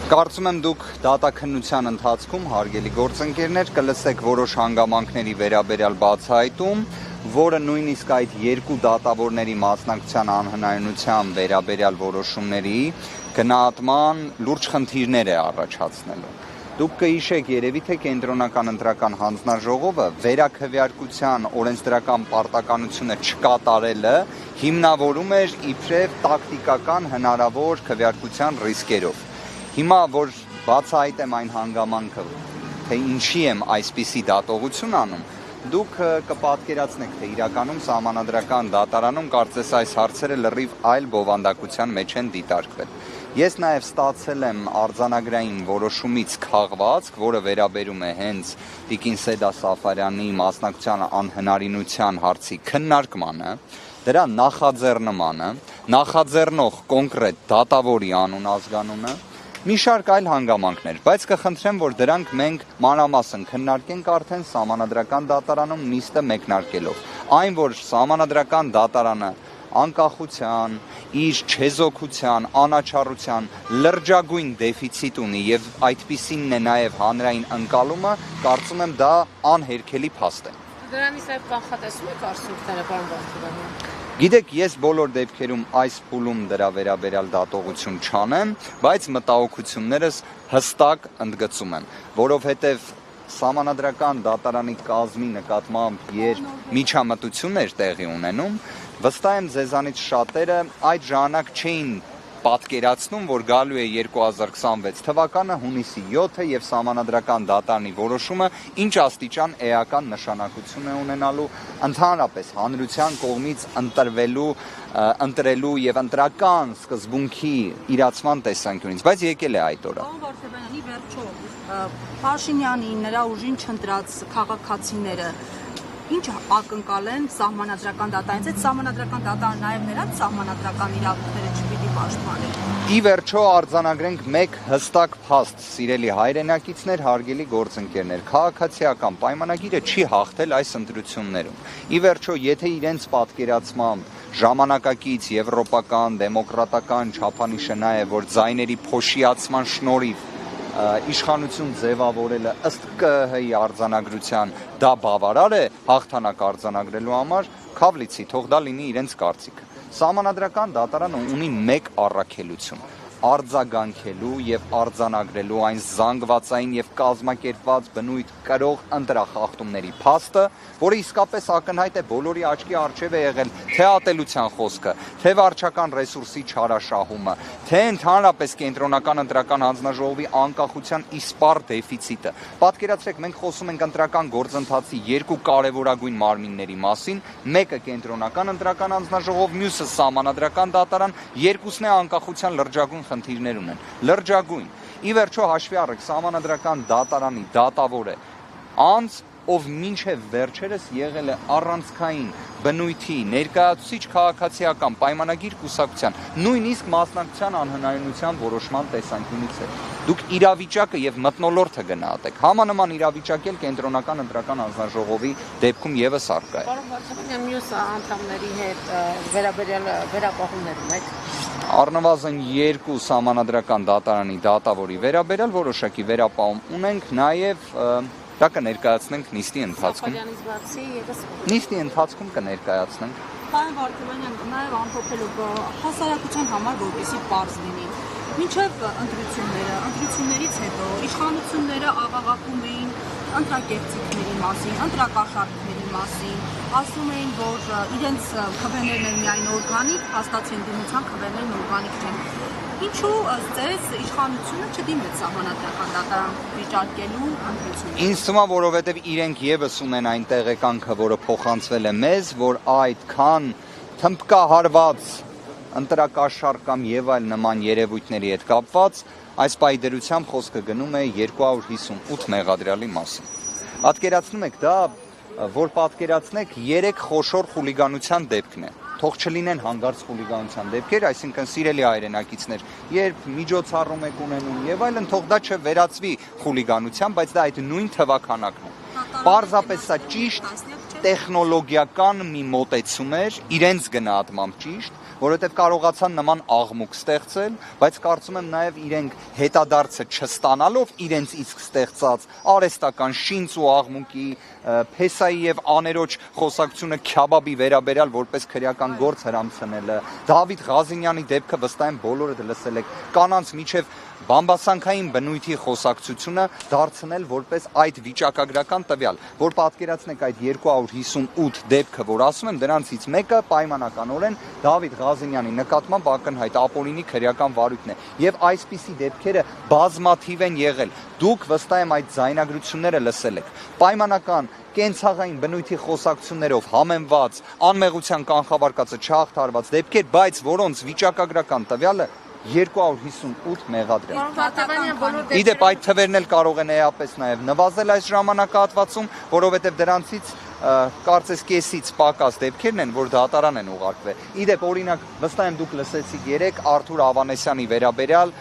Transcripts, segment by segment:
Կարծում եմ դուք դատաքննության ընթացքում հարգելի գործընկերներ կլսեք որոշ հանգամանքների վերաբերյալ բացահայտում, որը նույնիսկ այդ երկու դատավորների մասնակցության անհնարինության վերաբերյալ որոշումների գնահատման լուրջ խնդիրներ է առաջացնելու։ Դուք կհիշեք երևի թե կենտրոնական ընտրական հանձնաժողովը վերաքվեարկության օրենսդրական պարտականությունը չկատարելը հիմնավորում էր իբրև տակտիկական հնարավոր քվեարկության ռիսկերով։ Հիմա որ բացահայտեմ այն հանգամանքը, թե ինչի եմ այսպիսի դատողություն անում, դուք կպատկերացնեք, թե իրականում սահմանադրական դատարանում կարծես այս հարցերը լրիվ այլ բովանդակության մեջ են դիտարկվել։ Ես նաև ստացել եմ արձանագրային որոշումից քաղվածք, որը վերաբերում է հենց Տիկին Սեդա Սաֆարյանի մասնակցության անհնարինության հարցի քննարկմանը, դրա նախաձեռնմանը, նախաձեռնող կոնկրետ դատավորի անուն ազգանունը, մի շարք այլ հանգամանքներ, բայց կխնդրեմ, որ դրանք մենք մանրամասն քննարկենք արդեն սահմանադրական դատարանում նիստը մեկնարկելով։ Այն, որ սահմանադրական դատարանը անկախության, իր չեզոքության, անաչառության լրջագույն դեֆիցիտ ունի եւ այդպիսինն է նաեւ հանրային ընկալումը, կարծում եմ դա անհերքելի փաստ է։ Դրանից այլ կանխատեսում եք արդյունքները, պարոն Վարդանյան։ Գիտեք, ես բոլոր դեպքերում այս փուլում դրա վերաբերյալ դատողություն չանեմ, բայց մտահոգություններս հստակ ընդգծում եմ, որովհետև սահմանադրական դատարանի կազմի նկատմամբ երբ միջամտություններ տեղի ունենում, վստահ եմ ձեզանից շատերը այդ ժամանակ չէին պատկերացնում, որ գալու է 2026 թվականը հունիսի 7-ը եւ սահմանադրական դատարանի որոշումը ինչ աստիճան էական նշանակություն է ունենալու ընդհանրապես հանրության կողմից ընտրելու եւ ընտրական սկզբունքի իրացման տեսանկյունից, բայց եկել է այդ օրը։ Պարոն Վարդանյանի վերջո Փաշինյանին, նրա ուժին չընտրած քաղաքացիները ինչ ակնկալ են սահմանադրական դատարանից, այդ սահմանադրական դատարանը նաև նրանց սահմանադրական իրավունքները չպիտի պաշտպանի։ Ի վերջո արձանագրենք մեկ հստակ փաստ, սիրելի հայրենակիցներ, հարգելի գործընկերներ, քաղաքացիական պայմանագիրը չի հաղթել այս ընտրություններում։ Ի վերջո, եթե իրենց պատկերացմամբ ժամանակակից եվրոպական, դեմոկրատական չափանիշը նա է, որ ձայների փոշիացման շնորհիվ իշխանություն ձևավորելը ըստ ԿՀ-ի արձանագրության դա բավարար է հաղթանակ արձանագրելու համար, քավլիցի, թող դա լինի իրենց կարծիքը։ Սահմանադրական դատարանը ունի մեկ առաքելություն՝ արձագանքելու եւ արձանագրելու այն զանգվածային եւ կազմակերպված բնույթ կրող ընտրախախտումների փաստը, որը իսկապես ակնհայտ է բոլորի աչքի առջև է եղել թե ատելության խոսքը, թե վարչական ռեսուրսի չարաշահումը, թե ընդհանրապես կենտրոնական ընտրական հանձնաժողովի անկախության իսպառ դեֆիցիտը։ Պատկերացրեք, մենք խոսում ենք ընտրական գործընթացի երկու կարևորագույն մարմինների մասին, մեկը կենտրոնական ընտրական հանձնաժողով, մյուսը սահմանադրական դատարան, երկուսն է անկախության լրջագույն խնդիրներ ունեն, լրջագույն։ Ի վերջո հաշվի առեք, սահմանադրական դատարանի դատավոր է անձ, ով մինչև վերջերս եղել է առանցքային բնույթի ներկայացուցիչ քաղաքացիական պայմանագիր կուսակցության, նույնիսկ մասնակցության անհնարինության որոշման տեսանկյունից է։ Դուք իրավիճակը եւ մթնոլորտը գնահատեք։ Համանման իրավիճակ էլ կենտրոնական ընտրական հանձնաժողովի դեպքում եւս առկա է։ Պարոն Վարդանյան, մյուս անդամների հետ վերաբերյալ վերապահումներ ունեք։ Առնվազն երկու սահմանադրական դատարանի դատավորի վերաբերյալ որոշակի վերապահում ունենք, նաեւ դա կներկայացնենք նիստի ընթացքում։ Սաֆարյանից բացի եւս Նիստի ընթացքում կներկայացնենք։ Պարոն Վարդանյան, նաև ամփոփելով հասարակության համար որպեսզի պարզ լինի։ Մինչև ընտրություններից հետո իշխանությունները աղաղակում էին ընտրակերտիկների մասին, ընտրակաշառքների մասին, ասում էին, որ իրենց քվեներն են միայն օրգանիկ, հաստատի ընդդիմության քվեներն օրգանիկ չեն։ Ինչու ձեզ իշխանությունը չդիմեց սահմանադրական դատարան վիճարկելու ընտրությունները։ Ինձ թվում է, որովհետև իրենք եւս ունեն այն տեղեկանքը, որը փոխանցվել է մեզ, որ այդքան թմբկահարված ընտրակաշառք կամ եւ այլ նման երևույթների հետ կապված այս պայդերությամբ խոսքը գնում է 258 մեղադրյալի մասին։ Պատկերացնում եք, դա որ պատկերացնեք 3 խոշոր խուլիգանության դեպքն է։ Թող չլինեն հանգարց խուլիգանության դեպքեր, այսինքն սիրելի հայրենակիցներ, երբ միջոցառում եք ունենում եւ այլն, թող դա չվերածվի խուլիգանության, բայց դա այդ նույն թվականակն է։ Պարզապես սա ճիշտ տեխնոլոգիական մի մոտեցում էր, իրենց գնահատմամբ ճիշտ, որովհետև կարողացան նման աղմուկ ստեղծել, բայց կարծում եմ նաև իրենք հետադարձը չստանալով իրենց իսկ ստեղծած արհեստական շինծ ու աղմուկի Փեսայի եւ աներոջ խոսակցությունը քյաբաբի վերաբերյալ որպես քրեական գործ հրամցնելը, Դավիթ Ղազինյանի դեպքը վստահ եմ բոլորը լսել եք, կանանց միջև բամբասանքային բնույթի խոսակցությունը դարձնել որպես այդ վիճակագրական տվյալ, որ պատկերացնեք այդ 258 դեպքը, որ ասում եմ, դրանցից մեկը պայմանականորեն Դավիթ Ղազինյանի նկատմամբ ակնհայտ ապօրինի քրեական վարույթն է, եւ այսպիսի դեպքերը բազմաթիվ են եղել։ Դուք վստահ եմ այդ ձայնագրությունները լսել եք։ Պայմանական կենցաղային բնույթի խոսակցություններով համեմված, անմեղության կանխավարկածը չհաղթարված դեպքեր, բայց որոնց վիճակագրական տվյալը 258 մեղադրել։ Իդեպ այդ թվերն էլ կարող են էապես նաև նվազել այս ժամանակահատվածում, որովհետև դրանցից կարծես կեսից պակաս դեպքերն են, որ դատարան են ուղարկվել։ Իդեպ օրինակ վստահ եմ դուք լսեցիք երեք Արթուր Ավանեսյանի վերաբերյալ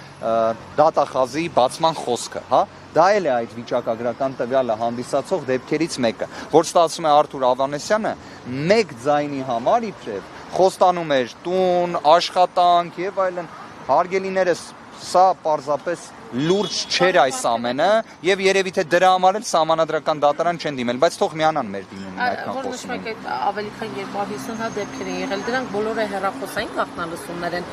դատախազի բացման խոսքը, հա։ Դա էլ է այդ վիճակագրական տվյալը հանդիսացող դեպքերից մեկը, որ ստացվում է Արթուր Ավանեսյանը մեկ ձայնի համար իբրև խոստանում էր տուն, աշխատանք եւ այլն։ Հարգելիներս, սա պարզապես լուրջ չէր այս ամենը եւ երևի թե դրա համար էլ սահմանադրական դատարան չեն դիմել, բայց թող միանան մեր դիմումին այդքան խոսում են։ Ավելի քան 250 հատ դեպքեր են եղել, դրանք բոլորը հեռախոսային գաղտնալսումներ են։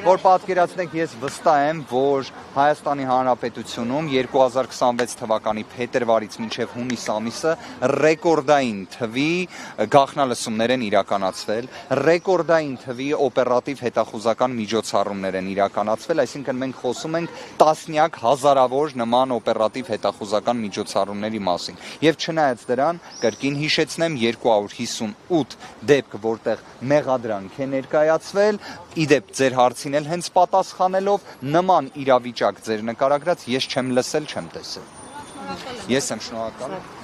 Որ պատկերացնեք, ես վստահ եմ, որ Հայաստանի Հանրապետությունում 2026 թվականի փետրվարից մինչև հունիս ամիսը ռեկորդային թվի գաղտնալսումներ են իրականացվել, ռեկորդային թվի օպերատիվ հետախուզական միջոցառումներ են իրականացվել, այսինքն մենք խոսում ենք տասնյակ հազարավոր նման օպերատիվ հետախուզական միջոցառումների մասին։ Եվ չնայած դրան, կրկին հիշեցնեմ 258 դեպք, որտեղ մեղադրանք է ներկայացվել, իդեպ ձեր հարցին էլ հենց պատասխանելով նման իրավիճակ ձեր նկարագրած ես չեմ լսել, չեմ տեսել։ Ես եմ շնորհակալ։